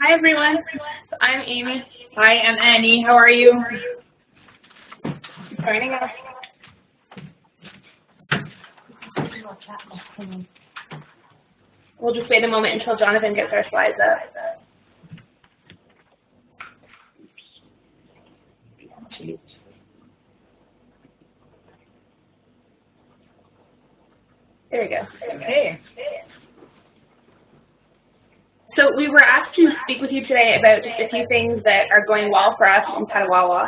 Hi everyone, I'm Amy. Hi, I'm Annie. How are you? Joining us. We'll just wait a moment until Jonathan gets our slides up. There we go. Okay. So we were asked to speak with you today about just a few things that are going well for us in Petawawa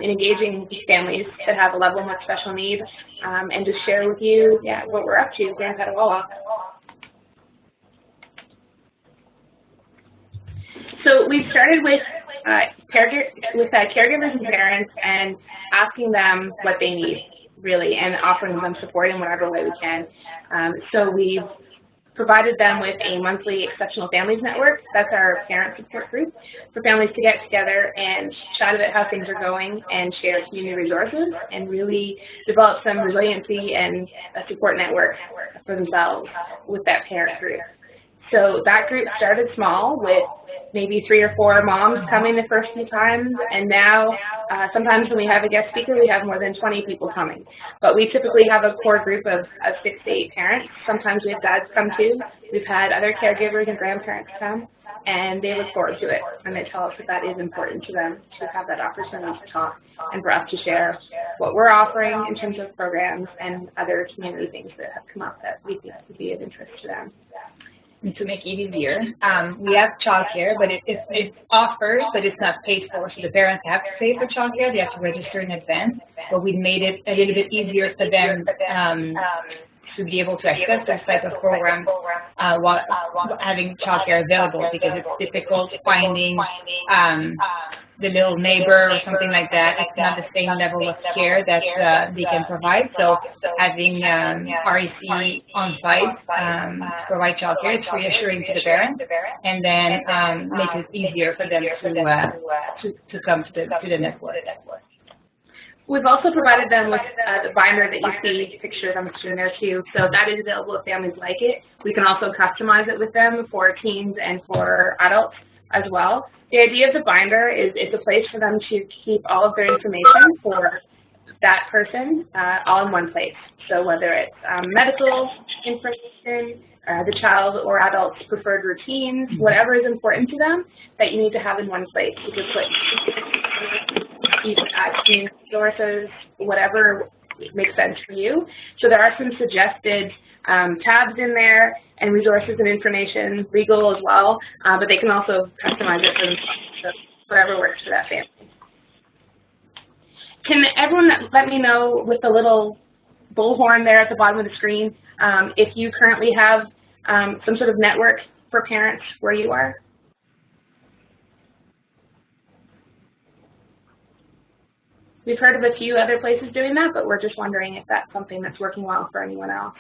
in engaging families that have a level of special needs, and just share with you what we're up to here in Petawawa. So we've started with caregivers and parents and asking them what they need, really, and offering them support in whatever way we can. So we've provided them with a monthly Exceptional Families Network. That's our parent support group for families to get together and chat about how things are going and share community resources and really develop some resiliency and a support network for themselves with that parent group. So that group started small with maybe 3 or 4 moms coming the first few times, and now sometimes when we have a guest speaker, we have more than 20 people coming. But we typically have a core group of 6 to 8 parents. Sometimes we have dads come too. We've had other caregivers and grandparents come, and they look forward to it, and they tell us that that is important to them to have that opportunity to talk and for us to share what we're offering in terms of programs and other community things that have come up that we think would be of interest to them. And to make it easier, we have childcare, but it's offered, but it's not paid for. So the parents have to pay for childcare; they have to register in advance. But we made it a little bit easier for them to be able to access this type of program while having childcare available, because it's difficult finding the little neighbor or something like that. It's not the same level of care that they can provide. So having REC on site provide childcare, it's reassuring to the parents, and then makes it easier for them to come to the network. We've also provided them with the binder that you see pictured on the screen there too. So that is available if families like it. We can also customize it with them for teens and for adults as well. The idea of the binder is it's a place for them to keep all of their information for that person all in one place. So whether it's medical information, the child or adult's preferred routines, whatever is important to them that you need to have in one place. You can add community resources, whatever makes sense for you. So there are some suggested tabs in there and resources and information, legal as well, but they can also customize it for themselves, so whatever works for that family. Can everyone let me know with the little bullhorn there at the bottom of the screen if you currently have some sort of network for parents where you are? We've heard of a few other places doing that, but we're just wondering if that's something that's working well for anyone else.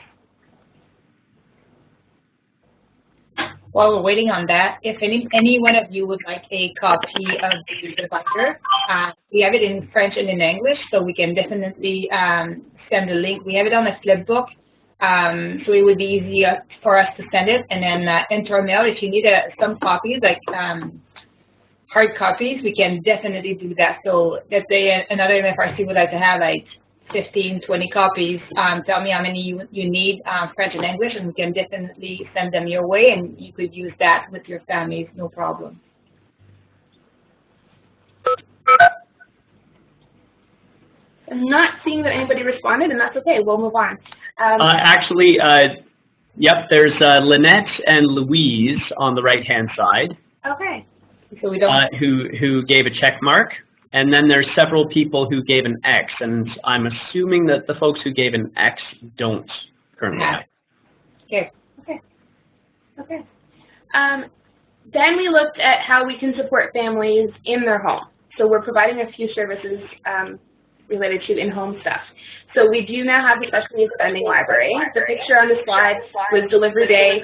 While we're waiting on that, if any one of you would like a copy of the binder, we have it in French and in English, so we can definitely send the link. We have it on a flipbook, so it would be easy for us to send it, and then enter a mail. If you need some copies, like hard copies, we can definitely do that. So let's say another MFRC would like to have like 15, 20 copies. Tell me how many you need, French and English, and we can definitely send them your way, and you could use that with your families, no problem. I'm not seeing that anybody responded, and that's okay. We'll move on. Actually, yep, there's Lynette and Louise on the right-hand side. Okay. So we don't who gave a check mark, and then there's several people who gave an X, and I'm assuming that the folks who gave an X don't currently have. Okay. Okay. Okay. Then we looked at how we can support families in their home. So we're providing a few services related to in-home stuff. So we do now have the special needs vending library. The picture on the slide was delivery day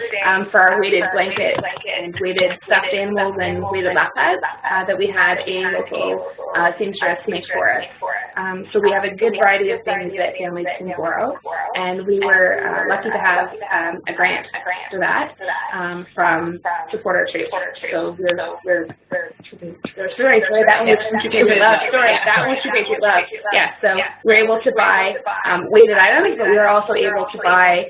for our weighted blanket and weighted stuffed animals and weighted backpacks that we had a local seamstress make for us. So we have a good variety of things that families can borrow, and we were lucky to have a grant for that from Support Our Trade. So we're sorry, that one was from True Patriot Love. Sorry, that one was True Patriot Love. Yeah, so we're able to buy weighted items, but we were also able to buy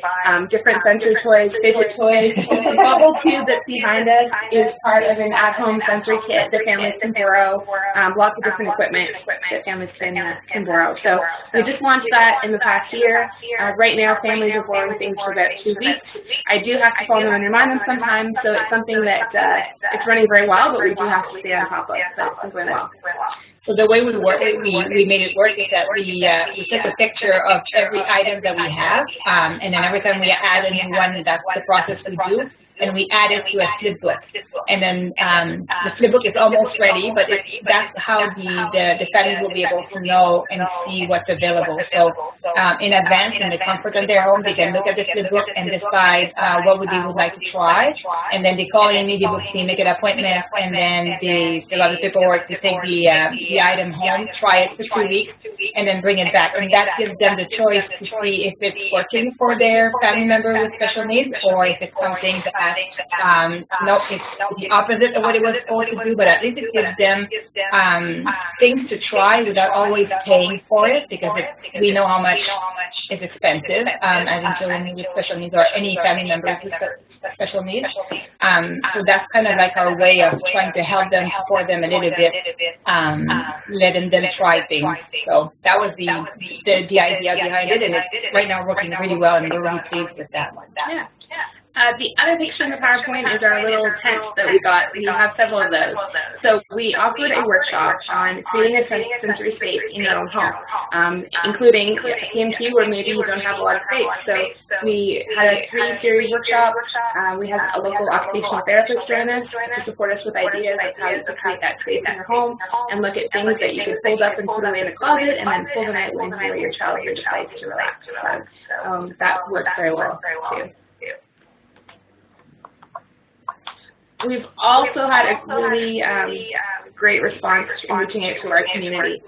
different sensory toys, fidget toys. The bubble tube that's behind us is part of an at-home sensory kit that families can borrow. Lots of different equipment that families can borrow. So we just launched that in the past year. Right now, families are borrowing things for about 2 weeks. I do have to phone them and remind them sometimes, so it's something that it's running very well, but we do have to stay on top of it. So it's been going well. So the way we made it work is that we took a picture of every item that we have, and then every time we add a new one, that's the process we do. And we add it to a flip book. And then the flip book is almost ready, but that's how the families will be able to know and see what's available. So in advance, in the comfort of their home, they can look at the flip book and decide what they would like to try. And then they call in immediately, make an appointment, and then they fill out the paperwork to take the item home, try it for 2 weeks, and then bring it back. And that gives them the choice to see if it's working for their family member with special needs, or if it's something that no, it's the opposite of what it was supposed to do, but at least it gives them things to try without always paying for it, because we know how much it's expensive as in children with special needs or any family members with special needs. So that's kind of like our way of trying to help them, support them a little bit, letting them try things. So that was the idea behind it, and it's right now working really well, and we're really pleased with that one. Yeah. The other picture in the PowerPoint is our little tent that we got. We have several of those. So we offered a workshop on creating a sensory space in your own home, including PMT where maybe you don't have a lot of space. So we had a 3-series workshop. We had a local occupational therapist join us to support us with ideas of how you can create that space in your home and look at things that you can fold up and put away in the closet and then pull them out when your child is decided to relax. So that works very well too. We've also had a really great response in reaching out to our community.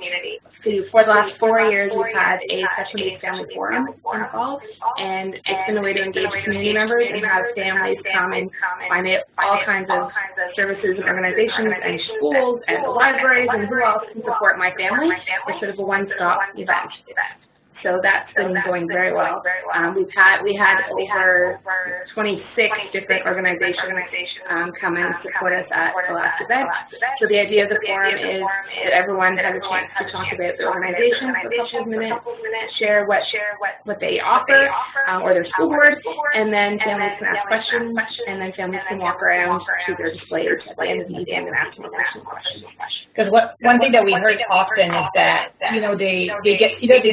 So for the last 4 years, we've had a special needs family forum in the fall, and it's been a way to engage community members and have families come and find out all kinds of services and organizations and schools and the libraries and who else can support my family. It's sort of a one-stop event. So that's been going very well. We had over 26 different organizations come and support us at the last event. So the idea of the forum is that everyone has a chance to talk about the organization for a couple of minutes, share what they offer or their school board, and then families can ask questions, and then families can walk around to their displays at the end of the evening and ask more questions. Because one thing that we heard often is that they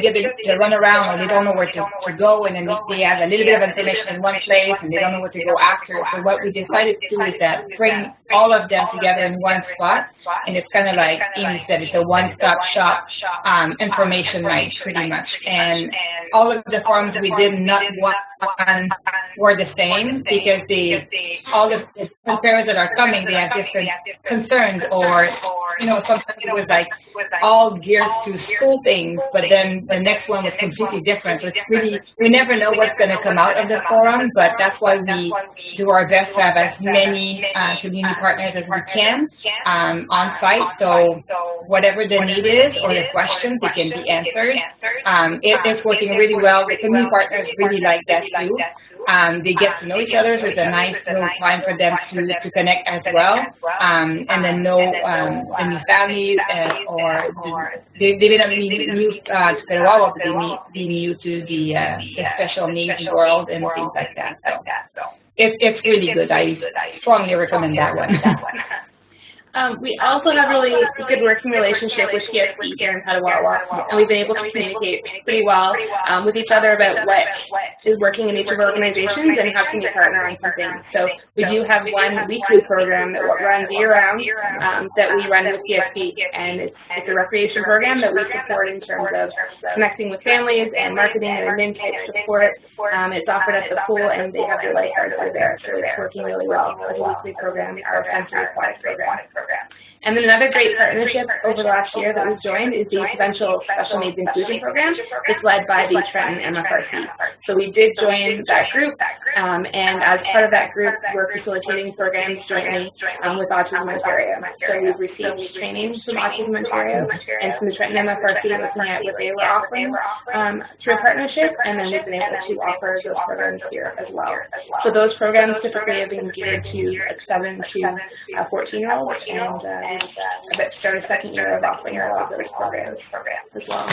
get run around, or they don't know where to go, and then they have a little bit of information in one place and they don't know where to go after. So what we decided to do is that bring all of them together in one spot, and it's kind of like Amy said, it's a one-stop shop information night pretty much. And all of the forums we did not one were the same, because all the parents that are coming, they have different concerns, or sometimes it was like all geared to school things, but then the next one was completely different. So it's really, we never know what's going to come out of the forum, but that's why we do our best to have as many community partners as we can on site. So whatever the need is or the questions, they can be answered. It's working really well. The community partners really like that too. They get to know each other, so it's a nice little time for them to connect as well, and then know the new families, or they may not be new to Petawawa, but they may be new to the special needs world and things like that. So it's really good. I strongly recommend that one. We also have a really good working relationship with CSP here in Petawawa, and we've been able to communicate pretty well with each other about what is working in each of our organizations and how can we partner on something. So we do have one weekly program that runs year-round that we run with CSP, and it's a recreation program that we support in terms of connecting with families and marketing and admin type support. It's offered at the pool, and they have their lifeguards are there, so it's working really well. Our weekly program, our sensory aquatic program. And then another great partnership over the last year that we've joined is the Provincial Special Needs Inclusion Program. It's led by the Trenton MFRC. So we did join that group, and as part of that group, we're facilitating programs jointly with Autism Ontario. So we've received training from Autism Ontario and from the Trenton MFRC looking at what they were offering through a partnership, and then we've been able to offer those programs here as well. So those programs typically have been geared to 7 to 14-year-olds, and we're about to start a second year of offering all of those programs as well.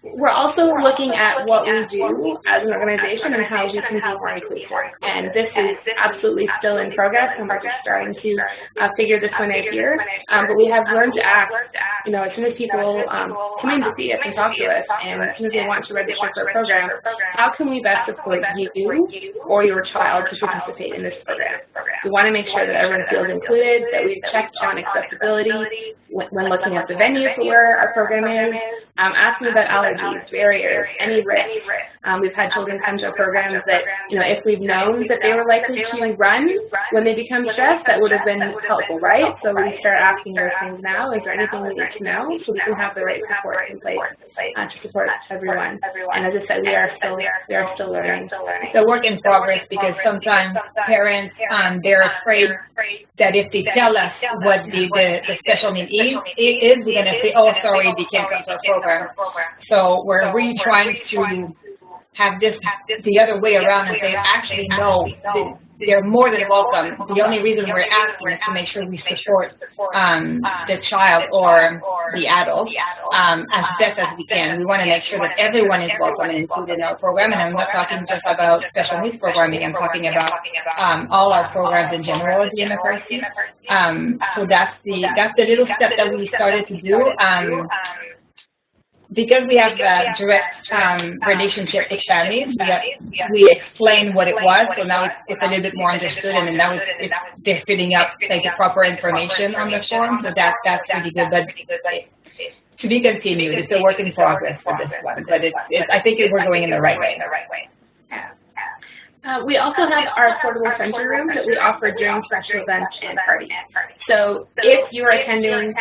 We're also looking at what we do as an organization and how we can be more inclusive. And this is absolutely still in progress, and we're just starting to figure this one out here. But we have learned to act, you know, as soon as people come in to see us and talk to us, and as soon as they want to register for a program, how can we best support you or your child to participate in this program? We want to make sure that everyone feels included, that we've checked on accessibility when looking at the venue for where our program is, asking about allergies, barriers, any risks. We've had children come to our programs that, you know, if we've known that they were likely to run when they become stressed, that would have been helpful, right? So we start asking those things now. Is there anything we need to know so we can have the right support in place to support everyone? And as I said, we are still learning. It's a work in progress because sometimes parents, they're afraid that if they tell us what the special need is, we're going to say, oh, sorry, they can't come to our program. So we're really trying to have this the other way around and say, actually, no, they're more than welcome. The only reason we're asking is to make sure we support the child or the adult as best as we can. We want to make sure that everyone is welcome and included in our program. And I'm not talking just about special needs programming. I'm talking about all our programs in general at the MFRC. So that's the little step that we started to do. Because we have a direct relationship with families, we explained what it was, so now it's a little bit more understood, and now they're filling up like the proper information on the form, so that's really good. But to be continued, it's a work in progress for this one, but I think we're going in the right way. We also have our portable center room that we offer during special events and parties. So if you're attending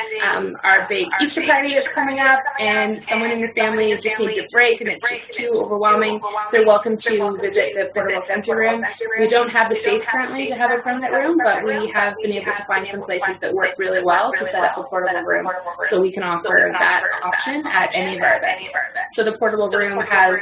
our big Easter party that's coming up and someone in your family just needs a break and it's just too overwhelming, they're welcome to visit the portable center room. We don't have the space currently to have a permanent room, but we have been able to find some places that work really well to set up a portable room so we can offer that option at any of our events. So the portable room has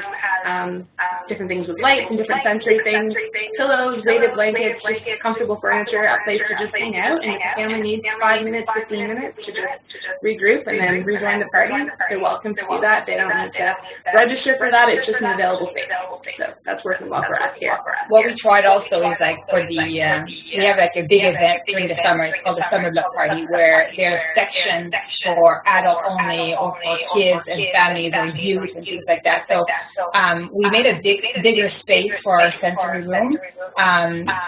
different things with lights and different sensory things, pillows, weighted blankets, just comfortable furniture, a place to just hang out, and if the family needs 5 minutes, 15 minutes to just regroup and then rejoin the party, they're welcome to do that. They don't need to register for that. It's just an available space. So that's working well for us here. What we tried also is like for the, we have like a big event during the summer. It's called the Summer Block Party, where there's sections for adult only or for kids and families or youth and things like that. So we made a bigger space for our sensory room.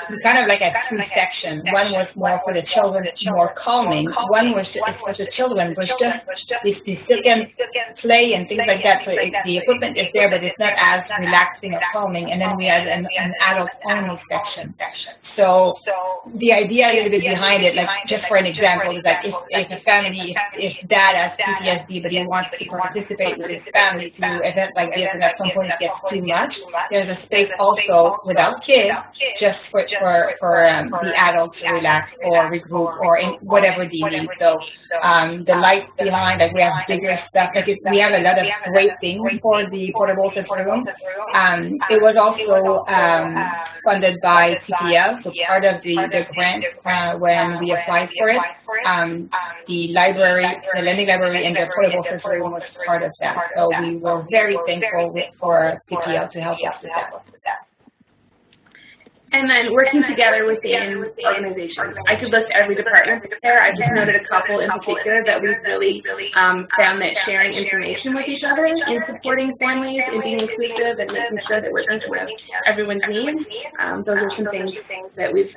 We kind of like had 2 sections. One was more for the children, more calming. One was for the children, but they still can play and things like that. So the equipment is there, but it's not as relaxing or calming. And then we had an adult-only section. So the idea a little bit behind it, like just for an example, is that if a family, if dad has PTSD, but he wants to participate with his family to events like this, and at some point it gets too much, there's a space also without kids, just for the adults to relax or regroup or in whatever they need. So the lights behind, like we have bigger stuff. Like we have a lot of great things for the portable sensory room. It was also funded by TPL, so part of the grant when we applied for it, the lending library and the portable sensory room was part of that. So we were very thankful for TPL to help us with that. And then working together within organizations. I could list every department there. I just noted a couple in particular that we've really found that sharing information with each other and supporting families and being inclusive and making sure that we're thinking of everyone's needs. Those are some things that we've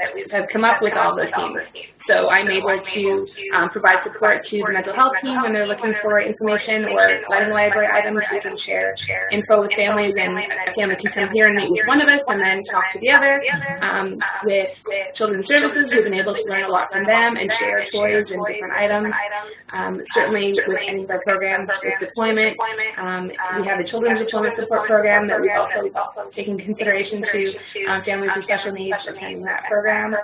come up with all those teams. So I'm able to provide support to the mental health team when they're looking for information or learning library items. We can share info with families, and a family can come here and meet with one of us and then talk to the other. With children's services, we've been able to learn a lot from them and share toys and different items. Certainly with any of our programs with deployment, we have a children's deployment support program that we've also taken consideration to families with special needs attending that program.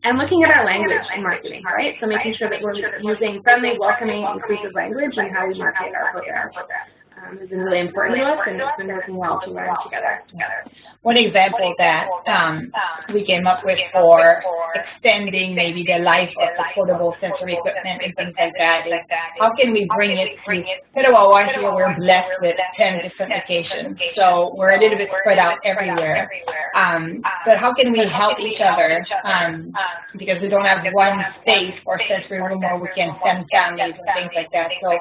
And looking at our language and marketing, right? So making sure that we're using friendly, welcoming, inclusive language in how we market our programs. Has been really important to us, and it's been working well to learn together. One example that we came up with for extending maybe the life of the portable sensory equipment and things like that is how can we bring it to Petawawa here? We're blessed with 10 different locations, so we're a little bit spread out everywhere. But how can we help each other? Because we don't have one space for sensory room where we can send families and things like that. So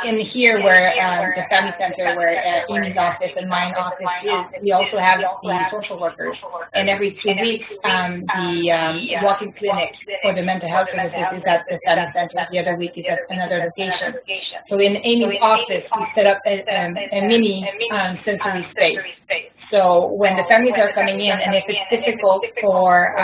in here where the family center where Amy's office and my office is, we also have the social workers. And every 2 weeks, the walk-in clinic for the mental health services is at the family center. The other week is at another location. So in Amy's office, we set up a mini sensory space. So when the families are coming in, and if it's difficult for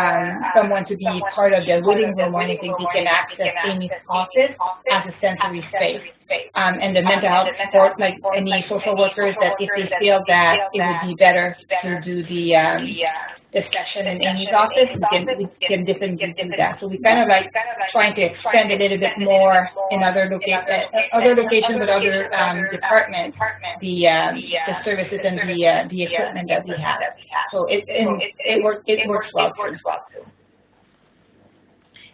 someone to be part of the waiting room or anything, we can access Amy's office as a sensory space. And the mental health support, like any social workers, that if they feel that it would be better to do the session in Amy's office, we can definitely do that. So we kind of like trying to expand a little bit more in other locations with other departments, the services and the equipment that we have. So it works well too.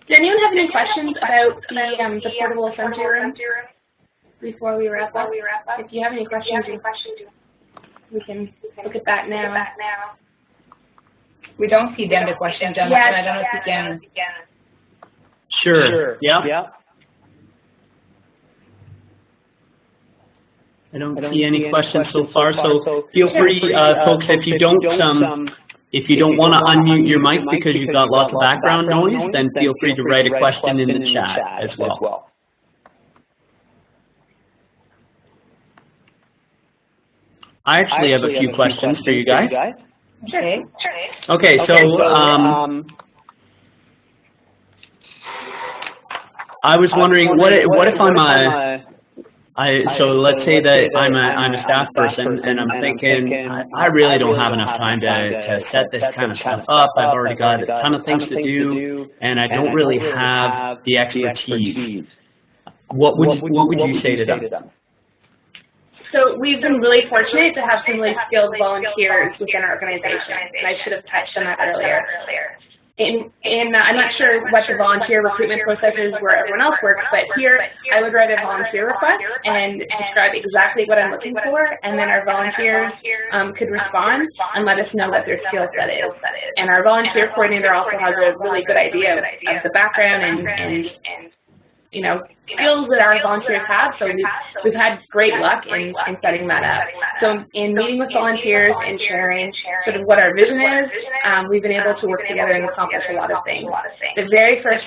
Does anyone have any questions about the portable sensory room before we wrap up? If you have any questions, we can look at that now. We don't see them the questions, Jonathan. I don't know if you can. Sure. Yeah. I don't see any questions so far. So feel free, folks, if you don't want to unmute your mic because you've got lots of background noise, then feel free to write a question in the chat as well. I actually have a few questions for you guys. Okay, so I was wondering, what if I'm so let's say that I'm a staff person, and I'm thinking I really don't have enough time to set this kind of stuff up. I've already got a ton of things to do, and I don't really have the expertise. What would you say to them? So we've been really fortunate to have some really skilled volunteers within our organization, and I should have touched on that earlier. I'm not sure what the volunteer recruitment process is where everyone else works, but here I would write a volunteer request and describe exactly what I'm looking for, and then our volunteers could respond and let us know what their skill set is. And our volunteer coordinator also has a really good idea of the background and skills that our volunteers have, so we've had great luck in setting that up. So in meeting with volunteers and sharing sort of what our vision is, we've been able to work together and accomplish a lot of things. The very first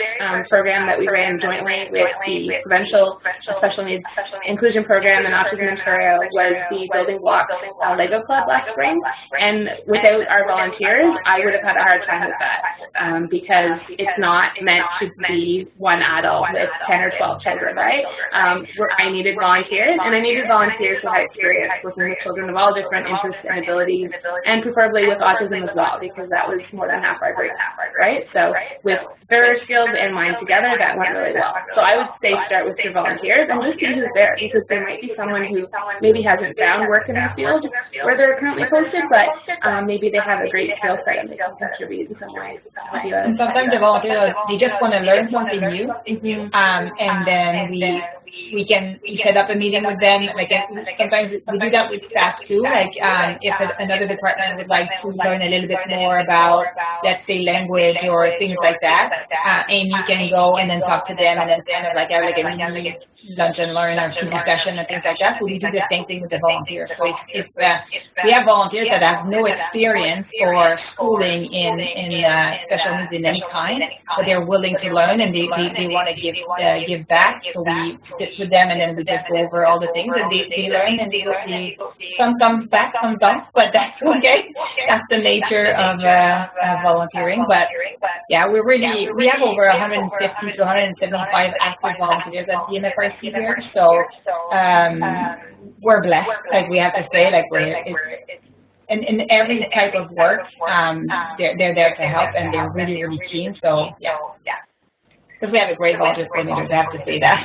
program that we ran jointly with the Provincial Special Needs Inclusion Program in Autism Ontario was the Building Blocks Lego Club last spring, and without our volunteers, I would have had a hard time with that because it's not meant to be one adult with 10 or 12 children, right? I needed volunteers, and I needed volunteers who had experience working with children of all different interests and abilities, and preferably with autism as well, because that was more than half our group, right? So with their skills and mine together, that went really well. So I would say start with your volunteers and just see who's there, because there might be someone who maybe hasn't found work in the field where they're currently posted, but maybe they have a great skill set and they can contribute in some way. And sometimes the volunteers, they just want to learn something new, and then we set up a meeting with them. Like sometimes we do that with staff too. Like if another department would like to learn a little bit more about, let's say, language or things like that, Amy can go and then talk to them and then kind of like have like a mini lunch and learn or student session and things like that. So we do the same thing with the volunteers. So if we have volunteers that have no experience or schooling in special needs in any kind, but they're willing to learn and they want to give back, so we sit with them and then we just go over all the things and they learn and they some comes back, some don't, but that's okay. That's the nature of volunteering. But yeah, we have over 150 to 175 active volunteers at the MFRC here, so we're blessed, like we have to say, like in every type of work, they're there to help and they're really, really keen. So yeah. Because we have a great volunteer coordinator, I have to say that.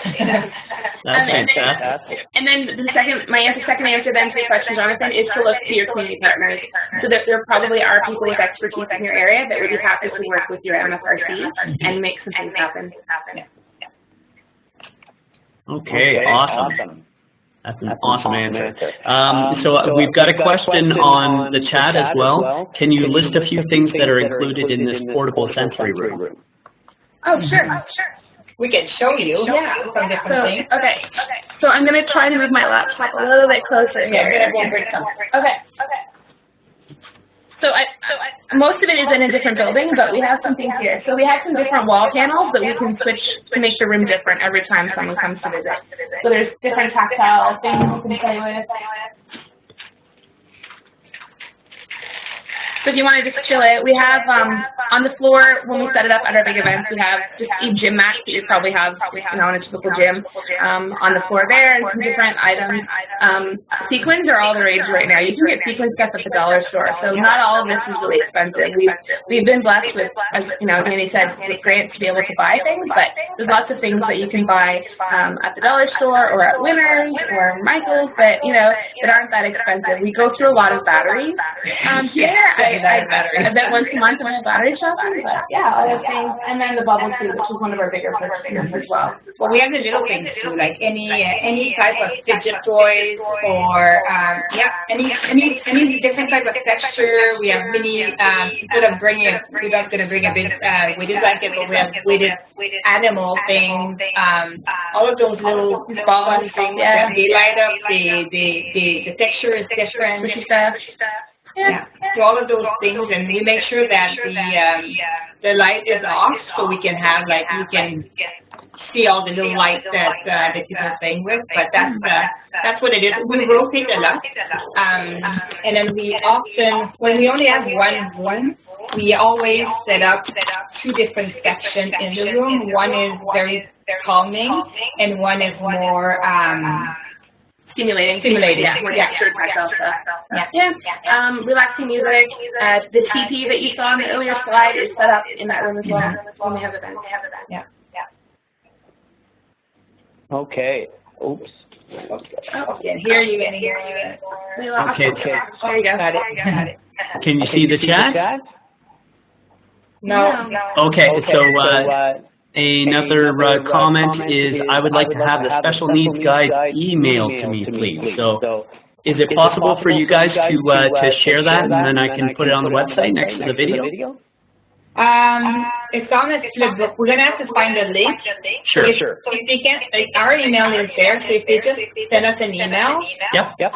That's fantastic. And then the second answer then to your question, Jonathan, is to look to your community partners. So that there probably are people with expertise in your area that would be happy to work with your MFRC and make some things happen. Okay, awesome. That's an awesome answer. So we've got a question on the chat as well. Can you list a few things that are included in this portable sensory room? Oh, sure. We can show you some different things. Okay. So I'm going to try to move my laptop a little bit closer here. Okay. So most of it is in a different building, but we have some things here. So we have some different wall panels that we can switch to make the room different every time someone comes to visit. So there's different tactile things you can play with. So if you want to just chill it, we have on the floor, when we set it up at our big events, we have just a gym mat that you probably have in a typical gym on the floor there, and some different items. Sequins are all the rage right now. You can get sequin stuff at the dollar store, so not all of this is really expensive. We've been blessed with, as Danny said, it's great to be able to buy things, but there's lots of things that you can buy at the dollar store or at Winners or Michael's that aren't that expensive. We go through a lot of batteries here. I bet once a month when I battery shopping, but yeah, all those things. And then the bubble tube, which is one of our bigger purchases as well. Well, we have the little things too, like any type of fidget toys or any different type of texture. We have mini instead of bringing we're not gonna bring a big weighted blanket, but we have weighted animal things. All of those little balls things, they light up. The texture is different. Yeah, so all of those things, and we make sure that the light is off, so we can have you can see all the little lights that people are playing with. But that's what it is. We rotate a lot, and then we often, when we only have one room, we always set up two different sections in the room. One is very calming, and one is more Stimulating. Yeah. Relaxing music. The TP that you saw on the earlier slide is set up in that room as well when we have events. Yeah. Okay. Oops. Oh, yeah. Here you can hear it. Okay. There you go. Got it. Can you see the chat? No. Okay. So. Another comment is, I would like to have the special needs guide emailed to me, please. So, is it possible for you guys to share that, and then I can put it on the website next to the video? It's on the flipbook. We're gonna have to find a link. Sure. So if they can't, our email is there. So if they just send us an email, Yep.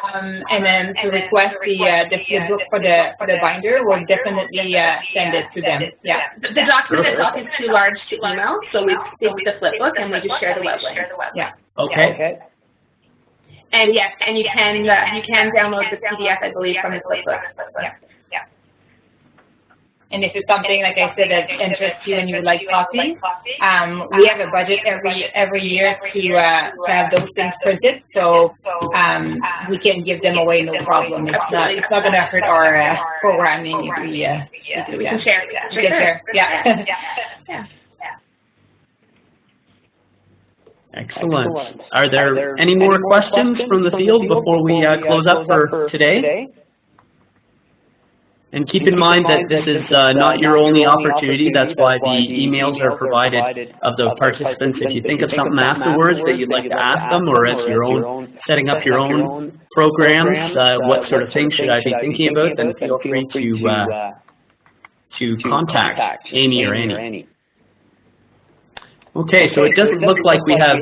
And then to request the flipbook for the binder, we'll definitely send it to them. Yeah. The document itself is too large to email, so we take the flipbook and we just share the web link. Yeah. Okay. And yes, and you can download the PDF, I believe, from the flipbook. Yeah. And if it's something, like I said, that interests you and you would like copies, we have a budget every year to have those things printed, so we can give them away, no problem. It's not going to hurt our programming if we can share. We can share. Yeah. Excellent. Are there any more questions from the field before we close up for today? And keep in mind that this is not your only opportunity. That's why the emails are provided of the participants. If you think of something afterwards that you'd like to ask them, or as your own, setting up your own programs, what sort of things should I be thinking about, then feel free to contact Amy or Annie. Okay, so it doesn't look like we have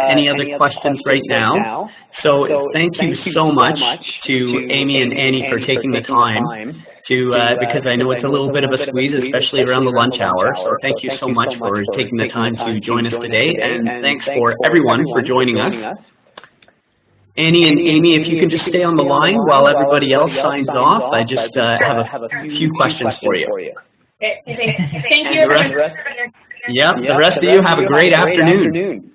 any other questions right now. So thank you so much to Amy and Annie for taking the time to, because I know it's a little bit of a squeeze, especially around the lunch hour. So thank you so much for taking the time to join us today, and thanks for everyone for joining us. Annie and Amy, if you can just stay on the line while everybody else signs off, I just have a few questions for you. Thank you. Yep, the rest of you have a great afternoon.